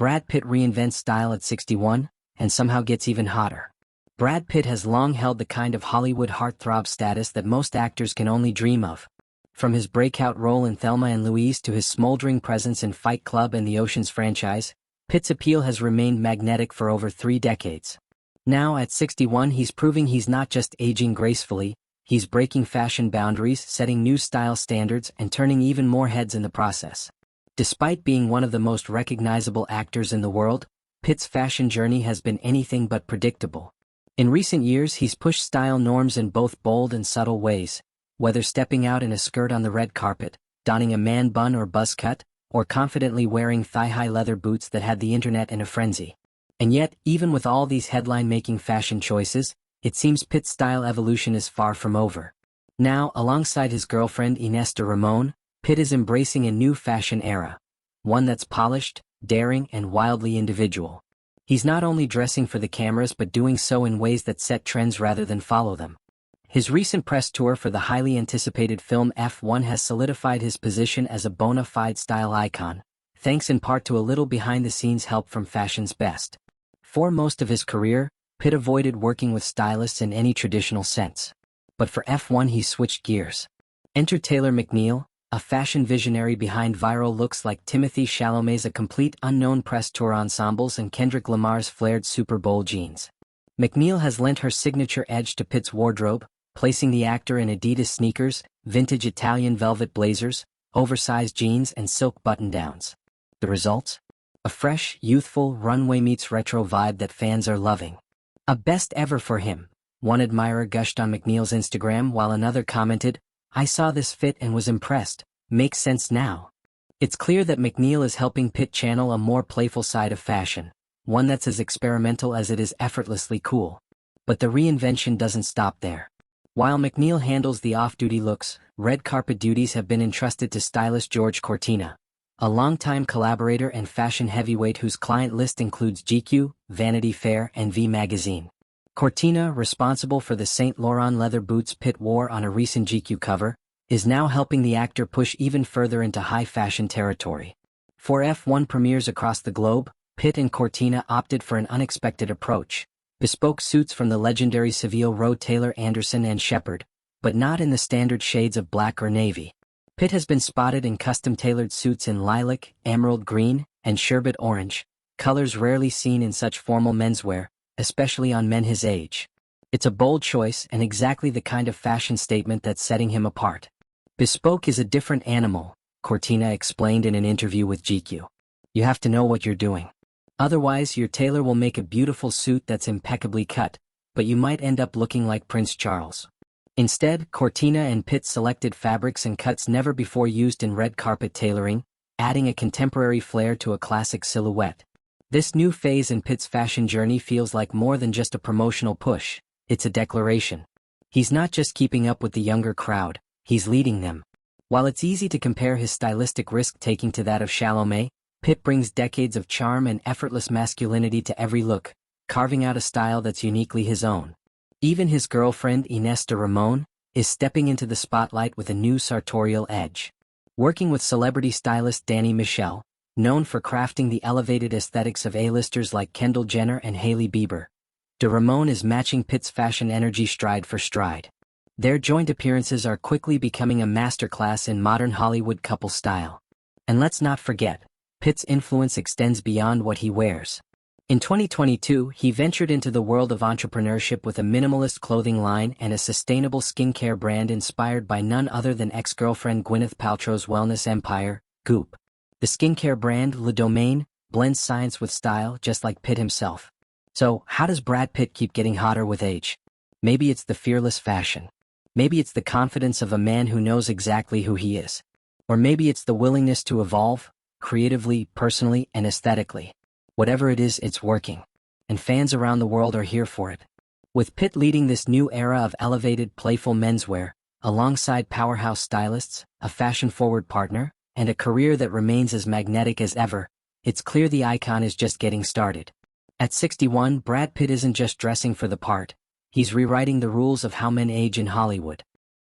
Brad Pitt reinvents style at 61, and somehow gets even hotter. Brad Pitt has long held the kind of Hollywood heartthrob status that most actors can only dream of. From his breakout role in Thelma and Louise to his smoldering presence in Fight Club and the Ocean's franchise, Pitt's appeal has remained magnetic for over 3 decades. Now, at 61, he's proving he's not just aging gracefully, he's breaking fashion boundaries, setting new style standards, and turning even more heads in the process. Despite being one of the most recognizable actors in the world, Pitt's fashion journey has been anything but predictable. In recent years, he's pushed style norms in both bold and subtle ways, whether stepping out in a skirt on the red carpet, donning a man bun or buzz cut, or confidently wearing thigh-high leather boots that had the internet in a frenzy. And yet, even with all these headline-making fashion choices, it seems Pitt's style evolution is far from over. Now, alongside his girlfriend Ines de Ramon, Pitt is embracing a new fashion era, one that's polished, daring, and wildly individual. He's not only dressing for the cameras but doing so in ways that set trends rather than follow them. His recent press tour for the highly anticipated film F1 has solidified his position as a bona fide style icon, thanks in part to a little behind-the-scenes help from fashion's best. For most of his career, Pitt avoided working with stylists in any traditional sense. But for F1 he switched gears. Enter Tailor McNeill, a fashion visionary behind viral looks like Timothée Chalamet's A Complete Unknown press tour ensembles and Kendrick Lamar's flared Super Bowl jeans. McNeill has lent her signature edge to Pitt's wardrobe, placing the actor in Adidas sneakers, vintage Italian velvet blazers, oversized jeans, and silk button-downs. The results? A fresh, youthful, runway-meets-retro vibe that fans are loving. A best ever for him, one admirer gushed on McNeill's Instagram while another commented, "I saw this fit and was impressed, makes sense now." It's clear that McNeill is helping Pitt channel a more playful side of fashion, one that's as experimental as it is effortlessly cool. But the reinvention doesn't stop there. While McNeill handles the off-duty looks, red carpet duties have been entrusted to stylist George Cortina, a longtime collaborator and fashion heavyweight whose client list includes GQ, Vanity Fair, and V Magazine. Cortina, responsible for the Saint Laurent leather boots Pitt wore on a recent GQ cover, is now helping the actor push even further into high fashion territory. For F1 premieres across the globe, Pitt and Cortina opted for an unexpected approach. Bespoke suits from the legendary Savile Row tailor Anderson Sheppard, but not in the standard shades of black or navy. Pitt has been spotted in custom-tailored suits in lilac, emerald green, and sherbet orange, colors rarely seen in such formal menswear, especially on men his age. It's a bold choice and exactly the kind of fashion statement that's setting him apart. Bespoke is a different animal, Cortina explained in an interview with GQ. You have to know what you're doing. Otherwise, your tailor will make a beautiful suit that's impeccably cut, but you might end up looking like Prince Charles. Instead, Cortina and Pitt selected fabrics and cuts never before used in red carpet tailoring, adding a contemporary flair to a classic silhouette. This new phase in Pitt's fashion journey feels like more than just a promotional push, it's a declaration. He's not just keeping up with the younger crowd, he's leading them. While it's easy to compare his stylistic risk-taking to that of Chalamet, Pitt brings decades of charm and effortless masculinity to every look, carving out a style that's uniquely his own. Even his girlfriend Ines de Ramon is stepping into the spotlight with a new sartorial edge. Working with celebrity stylist Danny Michel, known for crafting the elevated aesthetics of A-listers like Kendall Jenner and Hailey Bieber, de Ramon is matching Pitt's fashion energy stride for stride. Their joint appearances are quickly becoming a masterclass in modern Hollywood couple style. And let's not forget, Pitt's influence extends beyond what he wears. In 2022, he ventured into the world of entrepreneurship with a minimalist clothing line and a sustainable skincare brand inspired by none other than ex-girlfriend Gwyneth Paltrow's wellness empire, Goop. The skincare brand, Le Domaine, blends science with style just like Pitt himself. So, how does Brad Pitt keep getting hotter with age? Maybe it's the fearless fashion. Maybe it's the confidence of a man who knows exactly who he is. Or maybe it's the willingness to evolve, creatively, personally, and aesthetically. Whatever it is, it's working. And fans around the world are here for it. With Pitt leading this new era of elevated, playful menswear, alongside powerhouse stylists, a fashion-forward partner, and a career that remains as magnetic as ever, it's clear the icon is just getting started. At 61, Brad Pitt isn't just dressing for the part, he's rewriting the rules of how men age in Hollywood.